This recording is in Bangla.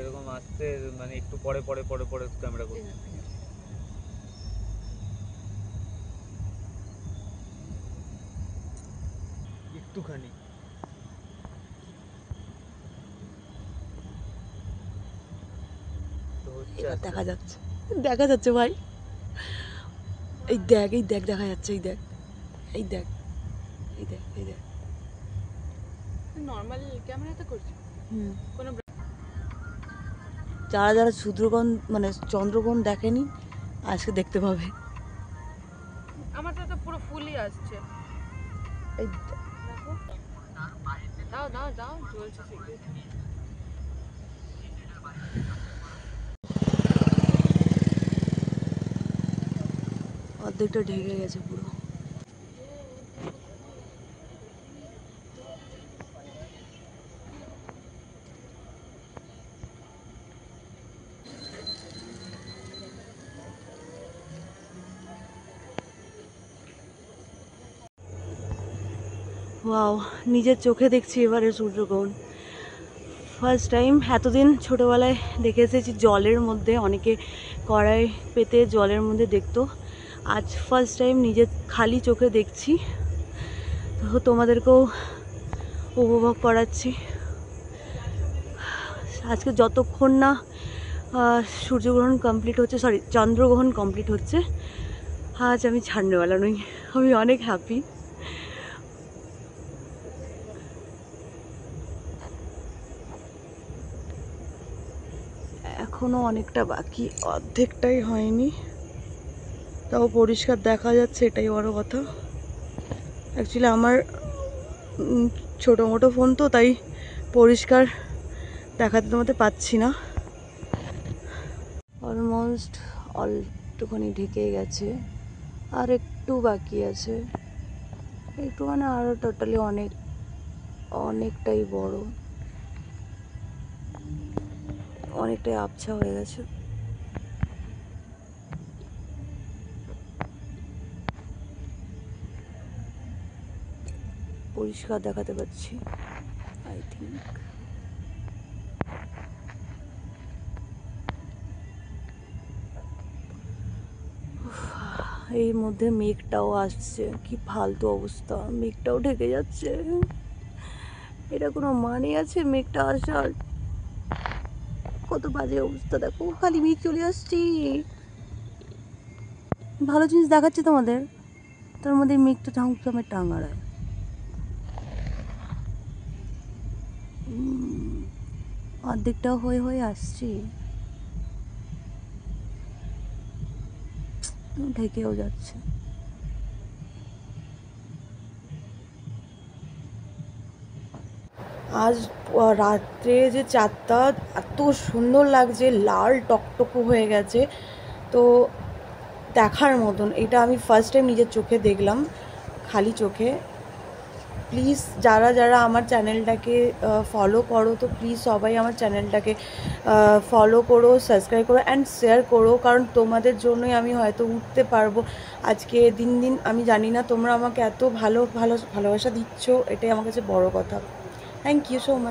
এরকম আসতে মানে একটু পরে পরে পরে পরে ক্যামেরা করতে। একটুখানি এবার দেখা যাচ্ছে, দেখা যাচ্ছে ভাই। এই দেখ, এই দেখ, দেখা যাচ্ছে, এই দেখ, এই দেখ, এই দেখ, এই দেখ। নর্মাল ক্যামেরাতে করছি। কোনো যারা যারা শূদ্রগ্রহণ মানে চন্দ্রগ্রহণ দেখেনি আজকে দেখতে পাবে। আমারটা তো পুরো ফুলই আসছে। এই দেখো, দাও দাও দাও, জ্বলছে সিগারেট। অর্ধেকটা ঢেকে গেছে পুরো। ওয়াও, নিজের চোখে দেখছি এবারে সূর্যগ্রহণ। First time. এতদিন ছোটোবেলায় দেখে এসেছি জলের মধ্যে, অনেকে কড়াই পেতে জলের মধ্যে দেখতো। আজ ফার্স্ট টাইম নিজের খালি চোখে দেখছি, তো তোমাদেরকেও উপভোগ করাচ্ছি। আজকে যতক্ষণ না সূর্যগ্রহণ কমপ্লিট হচ্ছে, সরি চন্দ্রগ্রহণ কমপ্লিট হচ্ছে, আজ আমি ছাড়নেওয়ালা নই। আমি অনেক হ্যাপি। এখনো অনেকটা বাকি, অর্ধেকটাই হয়নি, তাও পরিষ্কার দেখা যাচ্ছে, এটাই বড় কথা। অ্যাকচুয়ালি আমার ছোটো মোটো ফোন তো, তাই পরিষ্কার দেখাতে তোমাদের পাচ্ছি না। অলমোস্ট একটুখানি ঢেকে গেছে, আর একটু বাকি আছে, একটু মানে আরও টোটালি অনেকটাই বড়, অনেকটাই আবছা হয়ে গেছে। পরিষ্কার দেখাতে পাচ্ছি আই থিঙ্ক। এই মধ্যে মেঘটাও আসছে, কি ফালতু অবস্থা, মেঘটাও ঢেকে যাচ্ছে। এটা কোনো মানে আছে মেঘটা আসার? কত বাজে অবস্থা, দেখো খালি মেঘ চলে আসছি। ভালো জিনিস দেখাচ্ছে তোমাদের, তার মধ্যে মেঘটা ঠাকুর টাঙাড়ায়। অর্ধেকটাও হয়ে হয়ে আসছি, ঢেকেও যাচ্ছে। আজ রাত্রে যে চাঁদটা এত সুন্দর লাগছে, লাল টকটকো হয়ে গেছে, তো দেখার মতন। এটা আমি ফার্স্ট টাইম নিজের চোখে দেখলাম, খালি চোখে। প্লিজ যারা যারা আমার চ্যানেলটাকে ফলো করো, তো প্লিজ সবাই আমার চ্যানেলটাকে ফলো করো, সাবস্ক্রাইব করো অ্যান্ড শেয়ার করো, কারণ তোমাদের জন্যই আমি হয়তো উঠতে পারবো। আজকে দিন দিন আমি জানি না তোমরা আমাকে এত ভালোবাসা দিচ্ছ, এটাই আমার কাছে বড় কথা। Thank you so much.